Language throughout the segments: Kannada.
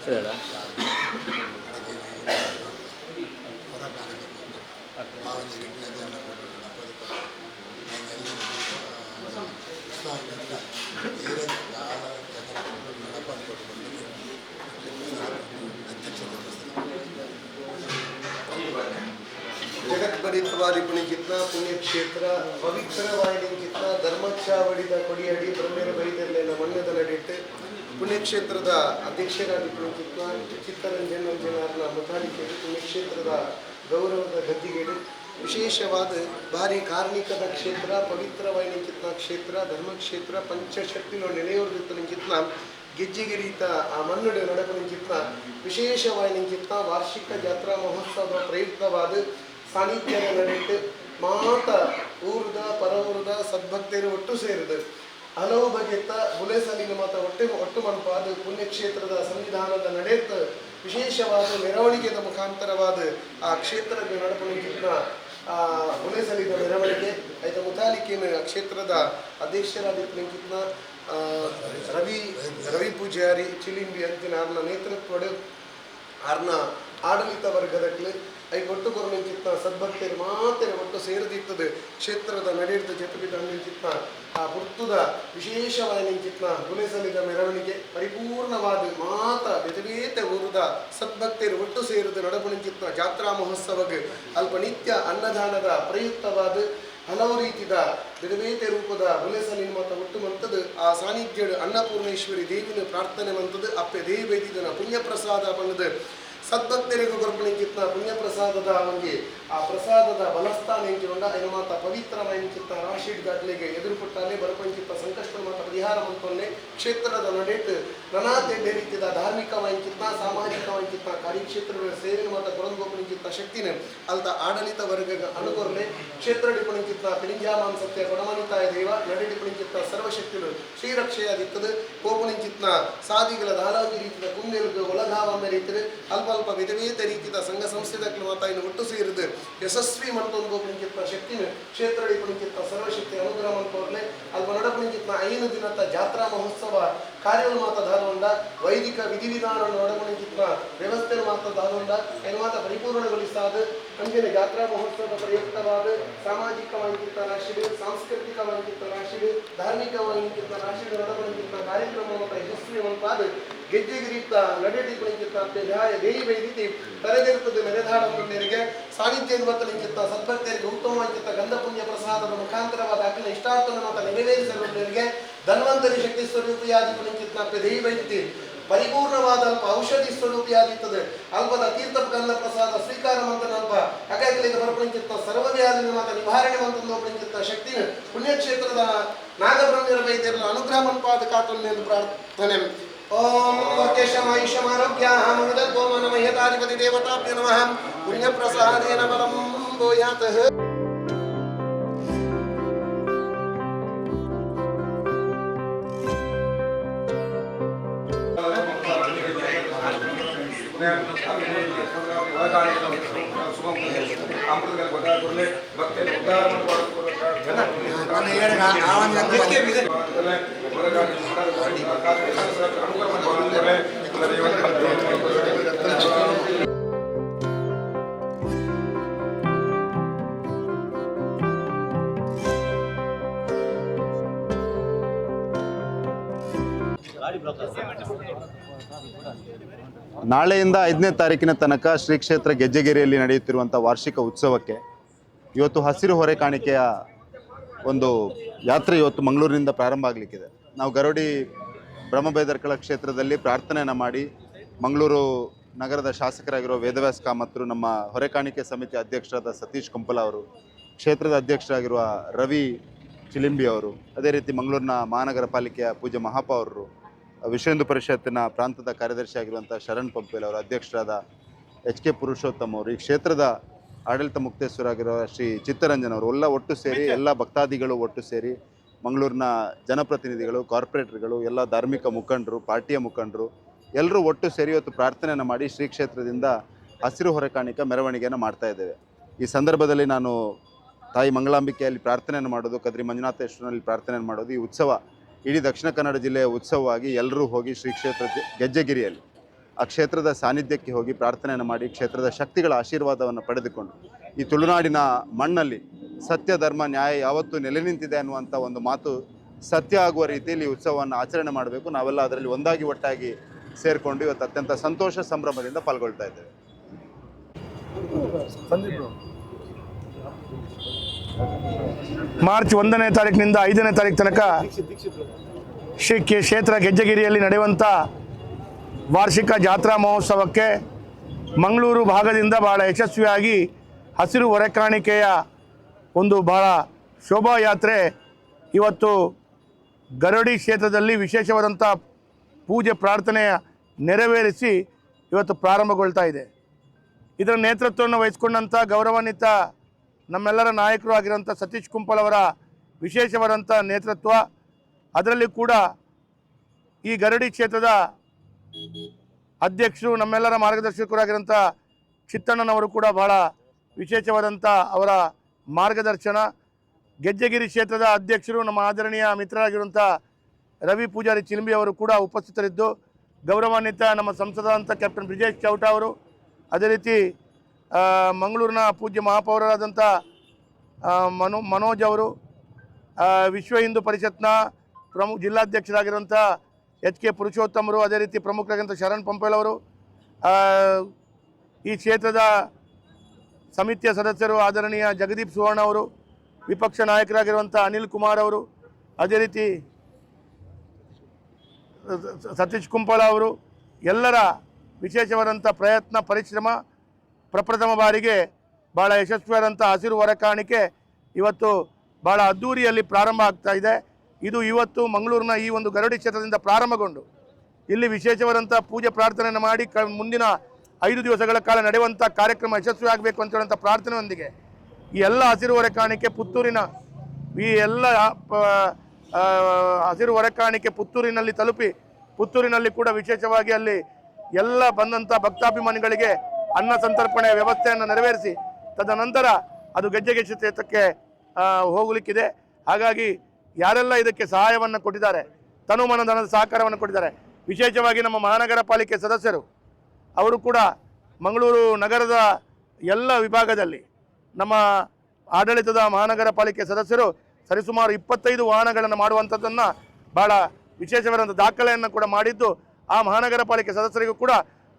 ಹೇಳ जगद्भरितवादी पुण्यचित्ना पुण्यक्षेत्र पवित्रवाहिनी चित्ना ಧರ್ಮಚ್ಛಾವಡಿದ ಕೊಡಿಯಡಿ ಬ್ರಹ್ಮರ ಬೈದಲ್ಲೆಲ್ಲ ಮಣ್ಣದ ನಡಿಟ್ಟು ಪುಣ್ಯಕ್ಷೇತ್ರದ ಅಧ್ಯಕ್ಷರಾಗಿ ಪುಣ್ಯಚಿತ್ನ ಚಿತ್ತರಂಜನ್ ಅಂಜನಾರ್ನ ಮುಖಾಲಿಕೆಯಲ್ಲಿ ಪುಣ್ಯಕ್ಷೇತ್ರದ ಗೌರವದ ಗದ್ದಿಗೆಡು ವಿಶೇಷವಾದ ಭಾರಿ ಕಾರ್ಮಿಕದ ಕ್ಷೇತ್ರ ಪವಿತ್ರವಾಹಿನಿ ಚಿತ್ನ ಕ್ಷೇತ್ರ ಧರ್ಮಕ್ಷೇತ್ರ ಪಂಚಶಕ್ತಿలో ನೆಲೆಯೂರಿನ ಚಿತ್ನ ಗೆಜ್ಜೆಗಿರಿತ ಆ ಮಣ್ಣುಡು ನಡಪನ ಚಿತ್ನ ವಿಶೇಷವಾಹಿನಿ ಚಿತ್ನ ವಾರ್ಷಿಕ ಜಾತ್ರಾ ಮಹೋತ್ಸವ ಪ್ರಯುಕ್ತವಾದ ಸಾನ್ನಿಧ್ಯದ ನಡೆಟ್ಟು ಮಾತ ಊರದ ಪರವೂರದ ಸದ್ಭಕ್ತರು ಒಟ್ಟು ಸೇರಿದು ಹಲವು ಬಗೆತ ಬುಲೆಸಲಿನ ಮಾತ ಒಟ್ಟು ಮನಪಾದ ಪುಣ್ಯಕ್ಷೇತ್ರದ ಸಂವಿಧಾನದ ನಡೆಯುತ್ತ ವಿಶೇಷವಾದ ಮೆರವಣಿಗೆದ ಮುಖಾಂತರವಾದ ಆ ಕ್ಷೇತ್ರದ ನಡಪಣಿಗಿನ ಬುಲೆಸಲಿನ ಮೆರವಣಿಗೆ ಐದ ಮುತಾಲಿಕೆನ ಕ್ಷೇತ್ರದ ಅಧ್ಯಕ್ಷರಾದ ರವಿ ಪೂಜಾರಿ ಚಿಲಿಂಬಿ ಅಂತಿನ ಅವ್ರನ್ನ ನೇತೃತ್ವದ ಅವ್ರನ್ನ ಆಡಳಿತ ವರ್ಗದಲ್ಲಿ ಒಟ್ಟು ಕೊರಲಿಂಚಿತ್ನ ಸದ್ಭಕ್ತರು ಮಾತ್ರ ಒಟ್ಟು ಸೇರಿದಿರ್ತದೆ ಕ್ಷೇತ್ರದ ನಡೆಯುತ್ತ ಜತಪಿದ ಚಿತ್ನ ಆ ಹುರ್ತುದ ವಿಶೇಷವಾದ ಚಿತ್ನ ಗುಣಸಲಿದ ಮೆರವಣಿಗೆ ಪರಿಪೂರ್ಣವಾದ ಮಾತ ಬೆದಬೇತ ಊರದ ಸದ್ಭಕ್ತರು ಒಟ್ಟು ಸೇರಿದ ನಡಪುಣ ಚಿತ್ನ ಜಾತ್ರಾ ಮಹೋತ್ಸವಕ್ಕೆ ಅಲ್ಪ ನಿತ್ಯ ಅನ್ನದಾನದ ಪ್ರಯುಕ್ತವಾದ ಹಲವು ರೀತಿಯ ಬೆದಬೇತೆ ರೂಪದ ಗುಣಸಲಿನ ಮಾತ ಒಟ್ಟು ಮಂತದ್ದು ಆ ಸಾನ್ನಿಧ್ಯ ಅನ್ನಪೂರ್ಣೇಶ್ವರಿ ದೇವಿನ ಪ್ರಾರ್ಥನೆ ಮಂತದ್ದು ಅಪ್ಪೆ ದೇವಿ ಬೈದಿದ್ದನ ಪುಣ್ಯ ಪ್ರಸಾದ ಬಂದದ್ದು ಸದ್ಭಕ್ತರಿಗೂ ಗೊರ್ಪಣಿಂಚಿತ್ನ ಪುಣ್ಯ ಪ್ರಸಾದದ ಅವನಿಗೆ ಆ ಪ್ರಸಾದದ ಬಲಸ್ಥಾನ ಎಂಚಿಕೊಂಡ ಏನು ಮಾತ ಪವಿತ್ರವಾಯಿಚಿತ್ತ ರಾಶಿಡ್ ದಾಟ್ಲಿಗೆ ಎದುರುಪುಟ್ಟಾಲೆ ಬರಪಂಚಿತ್ತ ಸಂಕಷ್ಟ ಮಾತ ಪರಿಹಾರ ಮಂತೊನ್ನೆ ಕ್ಷೇತ್ರದ ನಡೆಟ್ಟು ನಾನಾ ತೆಡ್ಡೆ ರೀತಿಯ ಧಾರ್ಮಿಕವಾಯಿಚಿತ್ತ ಸಾಮಾಜಿಕವಾಯಿಚಿತ್ತ ಕಾರ್ಯಕ್ಷೇತ್ರಗಳ ಸೇವೆ ಮಾತ ಕೊರಂಗೋಪಣಿಚಿತ್ತ ಶಕ್ತಿನ ಅಲ್ದ ಆಡಳಿತ ವರ್ಗ ಅನುಕೊರ್ಲೆ ಕ್ಷೇತ್ರ ಡಿಪಣಿಚಿತ್ತ ಪಿರಿಂಜಾಮಾನ್ ಸತ್ಯ ಕೊಡಮನಿತಾಯ ದೇವ ನಡೆಡಿಪಣಿಚಿತ್ತ ಸರ್ವಶಕ್ತಿಗಳು ಶ್ರೀರಕ್ಷೆಯಾದಿತ್ತದು ಕೋಪಣಿಚಿತ್ನ ಸಾದಿಗಳ ದಾಲಾಗಿ ರೀತಿಯ ಕುಂದೆಲುಗು ಒಳಗಾವನ್ನ ರೀತಿಯ ಅಲ್ಪ ಅಲ್ಪ ವಿಧವೇತ ರೀತಿಯ ಸಂಘ ಸಂಸ್ಥೆಗಳು ಮಾತ ಇನ್ನು ಒಟ್ಟು ಸೇರಿದು ಯಶಸ್ವಿ ಮಂತೊಂದು ಶಕ್ತಿನ ಕ್ಷೇತ್ರ ಪುಣಿಚಿತ್ತ ಸರ್ವಶಕ್ತಿ ಅನುಗ್ರಹ ಮಂತೋರ್ಲೆ ಅಲ್ಪ ನಡಪುಣಿಚಿತ್ನ 5 ದಿನದ ಜಾತ್ರಾ ಮಹೋತ್ಸವ ಕಾರ್ಯವನ್ನು ಮಾತ ಧಾರೊಂಡ ವೈದಿಕ ವಿಧಿವಿಧಾನವನ್ನು ನಡಪುಣಿಚಿತ್ನ ವ್ಯವಸ್ಥೆ ಮಾತ ಧಾರೊಂಡ ಏನು ಮಾತ ಪರಿಪೂರ್ಣಗೊಳಿಸಾದ ಅಂದಿನ ಜಾತ್ರಾ ಮಹೋತ್ಸವ ಪ್ರಯುಕ್ತವಾದ ಸಾಮಾಜಿಕವಾಗಿದ್ದ ರಾಶಿಗಳು ಸಾಂಸ್ಕೃತಿಕವಾಗಿದ್ದ ರಾಶಿಗಳು ಧಾರ್ಮಿಕವಾಗಿದ್ದ ರಾಶಿಗಳು ನಡಪುಣಿಚಿತ್ನ ಕಾರ್ಯಕ್ರಮ ಮಾತ ಯಶಸ್ವಿ ಮಂತಾದ ಗೆಜ್ಜೆಗಿರಿತ ನಡೆದಿ ಪುಣಿಚಿತ್ತ ದೇವಿ ಬೈದಿತಿ ತಲೆದಿರುತ್ತದೆ ಮೆರೆದಾಡರಿಗೆ ಸಾನ್ನಿಧ್ಯದ ಬತ್ತಲಿಂಚಿತ್ತ ಸದ್ಭಕ್ತರಿಗೆ ಉತ್ತಮವಾಗಿತ್ತ ಗಂಧ ಪುಣ್ಯ ಪ್ರಸಾದದ ಮುಖಾಂತರವಾದ ಅಖಿಲ ಇಷ್ಟಾರ್ಥನ ಮಾತ ನೆರವೇರಿಸಲಿಗೆ ಧನ್ವಂತರಿ ಶಕ್ತಿ ಸ್ವರೂಪಿಯಾದಿ ಪುಣಿಚಿತ್ತ ದೇವಿ ಬೈದಿತಿ ಪರಿಪೂರ್ಣವಾದ ಅಲ್ಪ ಔಷಧಿ ಸ್ವರೂಪಿಯಾದಿತ್ತದೆ ಅಲ್ಪದ ತೀರ್ಥ ಗಂಧ ಪ್ರಸಾದ ಸ್ವೀಕಾರ ಮಂತನ ಅಲ್ಪ ಅಕಾಲಿಕ ಬರಪುಣಿಚಿತ್ತ ಸರ್ವವ್ಯಾಧಿ ಮಾತ ನಿವಾರಣೆ ಮಂತಂದು ಪುಣಿಚಿತ್ತ ಶಕ್ತಿನ ಪುಣ್ಯಕ್ಷೇತ್ರದ ನಾಗಬ್ರಹ್ಮರ ವೈದ್ಯರನ್ನು ಅನುಗ್ರಹ ಮನ್ಪಾದ ಕಾತುಲ್ಯೆಂದು ಪ್ರಾರ್ಥನೆ ಓಂ ವಕ್ಯಶಮಾಯುಷಮಾರೋಗ್ಯಾಮುದದ್ಭೋ ನಮಯತಾಧಿಪತಿ ದೇವತಾಭ್ಯೋ ನಮಃ ಪುಣ್ಯಪ್ರಸಾದೇನ ಬಲಂ ಭೂಯಾತಃ ನಾಳೆಯಿಂದ 5ನೇ ತಾರೀಕಿನ ತನಕ ಶ್ರೀ ಕ್ಷೇತ್ರ ಗೆಜ್ಜೆಗಿರಿಯಲ್ಲಿ ನಡೆಯುತ್ತಿರುವಂಥ ವಾರ್ಷಿಕ ಉತ್ಸವಕ್ಕೆ ಇವತ್ತು ಹಸಿರು ಹೊರೆ ಕಾಣಿಕೆಯ ಒಂದು ಯಾತ್ರೆ ಇವತ್ತು ಮಂಗಳೂರಿನಿಂದ ಪ್ರಾರಂಭ ಆಗಲಿಕ್ಕಿದೆ. ನಾವು ಗರೋಡಿ ಬ್ರಹ್ಮಬೇದರ್ಕಳ ಕ್ಷೇತ್ರದಲ್ಲಿ ಪ್ರಾರ್ಥನೆಯನ್ನು ಮಾಡಿ ಮಂಗಳೂರು ನಗರದ ಶಾಸಕರಾಗಿರುವ ವೇದವ್ಯಾಸ ಕಾಮತ್ರು, ನಮ್ಮ ಹೊರೆ ಕಾಣಿಕೆ ಸಮಿತಿ ಅಧ್ಯಕ್ಷರಾದ ಸತೀಶ್ ಕುಂಪಲ ಅವರು, ಕ್ಷೇತ್ರದ ಅಧ್ಯಕ್ಷರಾಗಿರುವ ರವಿ ಚಿಲಿಂಬಿ ಅವರು, ಅದೇ ರೀತಿ ಮಂಗಳೂರಿನ ಮಹಾನಗರ ಪಾಲಿಕೆಯ ಪೂಜ್ಯ ಮಹಾಪ ಅವರು, ವಿಶ್ವ ಹಿಂದೂ ಪರಿಷತ್ತಿನ ಪ್ರಾಂತದ ಕಾರ್ಯದರ್ಶಿ ಆಗಿರುವಂಥ ಶರಣ್ ಪಂಪೇಲ್ ಅವರ ಅಧ್ಯಕ್ಷರಾದ HK ಪುರುಷೋತ್ತಮ್ ಅವರು, ಈ ಕ್ಷೇತ್ರದ ಆಡಳಿತ ಮುಕ್ತೇಶ್ವರಾಗಿರೋ ಶ್ರೀ ಚಿತ್ತರಂಜನ್ ಅವರು ಎಲ್ಲ ಒಟ್ಟು ಸೇರಿ ಎಲ್ಲ ಭಕ್ತಾದಿಗಳು ಒಟ್ಟು ಸೇರಿ ಮಂಗಳೂರಿನ ಜನಪ್ರತಿನಿಧಿಗಳು, ಕಾರ್ಪೊರೇಟರ್ಗಳು, ಎಲ್ಲ ಧಾರ್ಮಿಕ ಮುಖಂಡರು, ಪಾರ್ಟಿಯ ಮುಖಂಡರು ಎಲ್ಲರೂ ಒಟ್ಟು ಸೇರಿ ಇವತ್ತು ಪ್ರಾರ್ಥನೆಯನ್ನು ಮಾಡಿ ಶ್ರೀ ಕ್ಷೇತ್ರದಿಂದ ಹಸಿರು ಹೊರೆ ಕಾಣಿಕೆ ಮೆರವಣಿಗೆಯನ್ನು ಮಾಡ್ತಾ ಇದ್ದೇವೆ. ಈ ಸಂದರ್ಭದಲ್ಲಿ ನಾನು ತಾಯಿ ಮಂಗಳಾಂಬಿಕೆಯಲ್ಲಿ ಪ್ರಾರ್ಥನೆಯನ್ನು ಮಾಡೋದು, ಕದ್ರಿ ಮಂಜುನಾಥೇಶ್ವರನಲ್ಲಿ ಪ್ರಾರ್ಥನೆಯನ್ನು ಮಾಡೋದು, ಈ ಉತ್ಸವ ಇಡೀ ದಕ್ಷಿಣ ಕನ್ನಡ ಜಿಲ್ಲೆಯ ಉತ್ಸವವಾಗಿ ಎಲ್ಲರೂ ಹೋಗಿ ಶ್ರೀ ಕ್ಷೇತ್ರ ಗೆಜ್ಜೆಗಿರಿಯಲ್ಲಿ ಆ ಕ್ಷೇತ್ರದ ಸಾನ್ನಿಧ್ಯಕ್ಕೆ ಹೋಗಿ ಪ್ರಾರ್ಥನೆಯನ್ನು ಮಾಡಿ ಕ್ಷೇತ್ರದ ಶಕ್ತಿಗಳ ಆಶೀರ್ವಾದವನ್ನು ಪಡೆದುಕೊಂಡು ಈ ತುಳುನಾಡಿನ ಮಣ್ಣಲ್ಲಿ ಸತ್ಯ ಧರ್ಮ ನ್ಯಾಯ ಯಾವತ್ತೂ ನೆಲೆ ನಿಂತಿದೆ ಅನ್ನುವಂಥ ಒಂದು ಮಾತು ಸತ್ಯ ಆಗುವ ರೀತಿಯಲ್ಲಿ ಉತ್ಸವವನ್ನು ಆಚರಣೆ ಮಾಡಬೇಕು. ನಾವೆಲ್ಲ ಅದರಲ್ಲಿ ಒಂದಾಗಿ ಒಟ್ಟಾಗಿ ಸೇರಿಕೊಂಡು ಇವತ್ತು ಅತ್ಯಂತ ಸಂತೋಷ ಸಂಭ್ರಮದಿಂದ ಪಾಲ್ಗೊಳ್ತಾ ಇದ್ದೇವೆ. ಮಾರ್ಚ್ 1ನೇ ತಾರೀಕಿನಿಂದ 5ನೇ ತಾರೀಕು ತನಕ ಕ್ಷೇತ್ರ ಗೆಜ್ಜೆಗಿರಿಯಲ್ಲಿ ನಡೆಯುವಂಥ ವಾರ್ಷಿಕ ಜಾತ್ರಾ ಮಹೋತ್ಸವಕ್ಕೆ ಮಂಗಳೂರು ಭಾಗದಿಂದ ಭಾಳ ಯಶಸ್ವಿಯಾಗಿ ಹಸಿರು ಹೊರೆಕಾಣಿಕೆಯ ಒಂದು ಭಾಳ ಶೋಭಾಯಾತ್ರೆ ಇವತ್ತು ಗರಡಿ ಕ್ಷೇತ್ರದಲ್ಲಿ ವಿಶೇಷವಾದಂಥ ಪೂಜೆ ಪ್ರಾರ್ಥನೆಯ ನೆರವೇರಿಸಿ ಇವತ್ತು ಪ್ರಾರಂಭಗೊಳ್ತಾ ಇದೆ. ಇದರ ನೇತೃತ್ವವನ್ನು ವಹಿಸಿಕೊಂಡಂಥ ಗೌರವಾನ್ವಿತ ನಮ್ಮೆಲ್ಲರ ನಾಯಕರು ಆಗಿರೋಂಥ ಸತೀಶ್ ಕುಂಪಲ್ ಅವರ ವಿಶೇಷವಾದಂಥ ನೇತೃತ್ವ, ಅದರಲ್ಲಿ ಕೂಡ ಈ ಗರಡಿ ಕ್ಷೇತ್ರದ ಅಧ್ಯಕ್ಷರು ನಮ್ಮೆಲ್ಲರ ಮಾರ್ಗದರ್ಶಕರಾಗಿರೋಂಥ ಚಿತ್ತಣ್ಣನವರು ಕೂಡ ಭಾಳ ವಿಶೇಷವಾದಂಥ ಅವರ ಮಾರ್ಗದರ್ಶನ, ಗೆಜ್ಜೆಗಿರಿ ಕ್ಷೇತ್ರದ ಅಧ್ಯಕ್ಷರು ನಮ್ಮ ಆದರಣೀಯ ಮಿತ್ರರಾಗಿರುವಂಥ ರವಿ ಪೂಜಾರಿ ಚಿಲಿಂಬಿ ಅವರು ಕೂಡ ಉಪಸ್ಥಿತರಿದ್ದು, ಗೌರವಾನ್ವಿತ ನಮ್ಮ ಸಂಸದಾದಂಥ ಕ್ಯಾಪ್ಟನ್ ಬ್ರಿಜೇಶ್ ಚೌಟ ಅವರು, ಅದೇ ರೀತಿ ಮಂಗಳೂರಿನ ಪೂಜ್ಯ ಮಹಾಪೌರರಾದಂಥ ಮನೋಜ್ ಅವರು, ವಿಶ್ವ ಹಿಂದೂ ಪರಿಷತ್ನ ಜಿಲ್ಲಾಧ್ಯಕ್ಷರಾಗಿರುವಂಥ HK ಪುರುಷೋತ್ತಮರು, ಅದೇ ರೀತಿ ಪ್ರಮುಖರಾಗಿರುವಂಥ ಶರಣ್ ಪಂಪೇಲ್ ಅವರು, ಈ ಕ್ಷೇತ್ರದ ಸಮಿತಿಯ ಸದಸ್ಯರು ಆದರಣೀಯ ಜಗದೀಪ್ ಸುವರ್ಣ ಅವರು, ವಿಪಕ್ಷ ನಾಯಕರಾಗಿರುವಂಥ ಅನಿಲ್ ಕುಮಾರ್ ಅವರು, ಅದೇ ರೀತಿ ಸತೀಶ್ ಕುಂಪಳ ಅವರು, ಎಲ್ಲರ ವಿಶೇಷವಾದಂಥ ಪ್ರಯತ್ನ ಪರಿಶ್ರಮ ಪ್ರಪ್ರಥಮ ಬಾರಿಗೆ ಭಾಳ ಯಶಸ್ವಿಯಾದಂಥ ಹಸಿರು ಹೊರೆಕಾಣಿಕೆ ಇವತ್ತು ಭಾಳ ಅದ್ಧೂರಿಯಲ್ಲಿ ಪ್ರಾರಂಭ ಆಗ್ತಾ ಇದೆ. ಇದು ಇವತ್ತು ಮಂಗಳೂರಿನ ಈ ಒಂದು ಗರಡಿ ಕ್ಷೇತ್ರದಿಂದ ಪ್ರಾರಂಭಗೊಂಡು ಇಲ್ಲಿ ವಿಶೇಷವಾದಂಥ ಪೂಜೆ ಪ್ರಾರ್ಥನೆಯನ್ನು ಮಾಡಿ ಮುಂದಿನ 5 ದಿವಸಗಳ ಕಾಲ ನಡೆಯುವಂಥ ಕಾರ್ಯಕ್ರಮ ಯಶಸ್ವಿ ಆಗಬೇಕು ಅಂತ ಹೇಳುವಂಥ ಪ್ರಾರ್ಥನೆಯೊಂದಿಗೆ ಈ ಎಲ್ಲ ಹಸಿರು ಹೊರೆಕಾಣಿಕೆ ಪುತ್ತೂರಿನ ಈ ಎಲ್ಲ ಹಸಿರು ಹೊರೆಕಾಣಿಕೆ ಪುತ್ತೂರಿನಲ್ಲಿ ತಲುಪಿ ಪುತ್ತೂರಿನಲ್ಲಿ ಕೂಡ ವಿಶೇಷವಾಗಿ ಅಲ್ಲಿ ಎಲ್ಲ ಬಂದಂಥ ಭಕ್ತಾಭಿಮಾನಿಗಳಿಗೆ ಅನ್ನ ಸಂತರ್ಪಣೆ ವ್ಯವಸ್ಥೆಯನ್ನು ನೆರವೇರಿಸಿ ತದನಂತರ ಅದು ಗೆಜ್ಜೆಗಿರಿ ಕ್ಷೇತ್ರಕ್ಕೆ ಹೋಗಲಿಕ್ಕಿದೆ. ಹಾಗಾಗಿ ಯಾರೆಲ್ಲ ಇದಕ್ಕೆ ಸಹಾಯವನ್ನು ಕೊಟ್ಟಿದ್ದಾರೆ, ತನುಮನಧನದ ಸಹಕಾರವನ್ನು ಕೊಟ್ಟಿದ್ದಾರೆ, ವಿಶೇಷವಾಗಿ ನಮ್ಮ ಮಹಾನಗರ ಪಾಲಿಕೆ ಸದಸ್ಯರು ಅವರು ಕೂಡ ಮಂಗಳೂರು ನಗರದ ಎಲ್ಲ ವಿಭಾಗದಲ್ಲಿ ನಮ್ಮ ಆಡಳಿತದ ಮಹಾನಗರ ಪಾಲಿಕೆ ಸದಸ್ಯರು ಸರಿಸುಮಾರು 25 ವಾಹನಗಳನ್ನು ಮಾಡುವಂಥದ್ದನ್ನು ಭಾಳ ವಿಶೇಷವಾದಂಥ ದಾಖಲೆಯನ್ನು ಕೂಡ ಮಾಡಿದ್ದು, ಆ ಮಹಾನಗರ ಪಾಲಿಕೆ ಸದಸ್ಯರಿಗೂ ಕೂಡ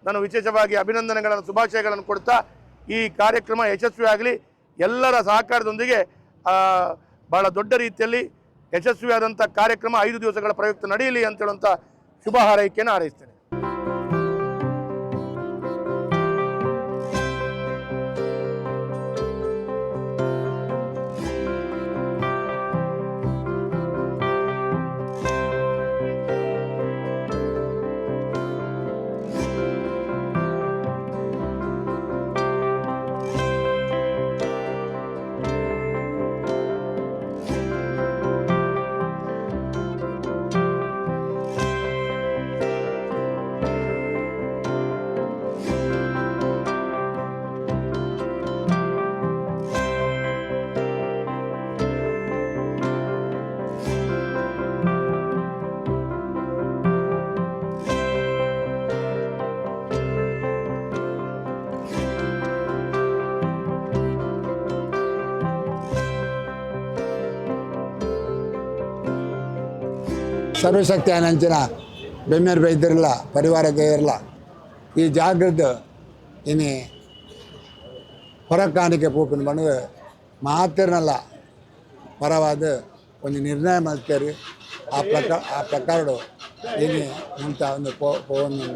ನಾನು ವಿಶೇಷವಾಗಿ ಅಭಿನಂದನೆಗಳನ್ನು ಶುಭಾಶಯಗಳನ್ನು ಕೊಡ್ತಾ ಈ ಕಾರ್ಯಕ್ರಮ ಯಶಸ್ವಿಯಾಗಲಿ, ಎಲ್ಲರ ಸಹಕಾರದೊಂದಿಗೆ ಭಾಳ ದೊಡ್ಡ ರೀತಿಯಲ್ಲಿ ಯಶಸ್ವಿಯಾದಂಥ ಕಾರ್ಯಕ್ರಮ 5 ದಿವಸಗಳ ಪ್ರಯುಕ್ತ ನಡೆಯಲಿ ಅಂತೇಳುವಂಥ ಶುಭ ಹಾರೈಕೆಯನ್ನು ಹಾರೈಸ್ತೇನೆ. ಸರ್ವಶಕ್ತಿ ಅನಂಚಿನ ಬೆಮ್ಮೇರು ಬೈದಿರಲ್ಲ ಪರಿವಾರದ ಇರಲ್ಲ ಈ ಜಾಗೃತ ಇನಿ ಹೊರಕಾಣಿಕೆ ಪೂಪಿನ ಬಣ್ಣ ಮಾತಿರನಲ್ಲ ಪರವಾದ ಒಂದು ನಿರ್ಣಯ ಮಾಡ್ತಾರೆ. ಆ ಪ್ರಕಾರ ಇನಿ ಇಂಥ ಒಂದು ಪೋನು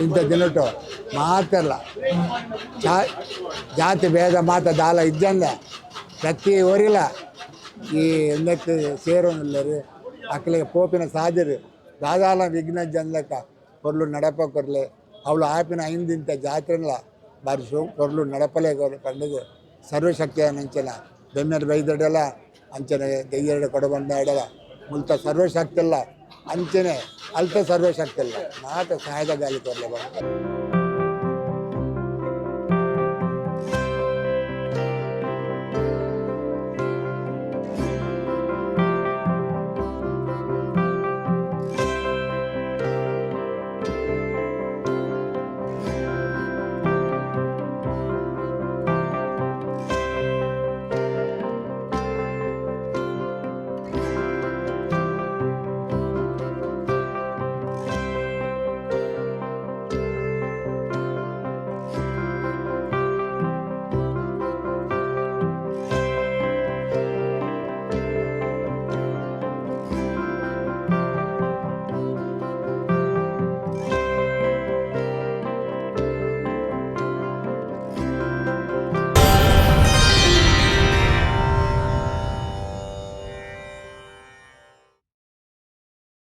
ಇಂಥ ದಿನಟ್ಟು ಮಾತಿರಲ್ಲ ಜಾತಿ ಭೇದ ಮಾತ ದಾಲ ಇದ್ದಂದೆ ಪ್ರತಿ ಊರಿಲ್ಲ ಈ ಎಂದಕ್ಕೆ ಸೇರೋನಿಲ್ಲ ರೀ ಅಕ್ಕಲಿಗೆ ಪೋಪಿನ ಸಾದಿರು ದಾದಾಲ ವಿಘ್ನ ಜನಲಕ್ಕ ಕೊರ್ಲು ನಡಪ ಕೊರ್ಲೆ ಅವಳು ಆಪಿನ ಐಂದಿಂತ ಜಾತ್ರೆಲ್ಲ ಬಾರಿ ಕೊರ್ಲು ನಡಪಲೇ ಕಂಡದು ಸರ್ವಶಕ್ತಿಯ ನಂಚನ ಬೆಮ್ಮೆರು ಬೈದಡಲ್ಲ ಅಂಚನೆ ದೆಯ್ಯರಡು ಕೊಡಬಂದಾಡಲ್ಲ ಮುಲ್ತ ಸರ್ವಶಕ್ತಿ ಇಲ್ಲ ಅಂಚನೆ ಅಲ್ತ ಸರ್ವಶಕ್ತಿ ಇಲ್ಲ ಮಾತ ಸಹಾಯದ ಗಾಲಿ ಕೊರ್ಲೆ ಬಂದ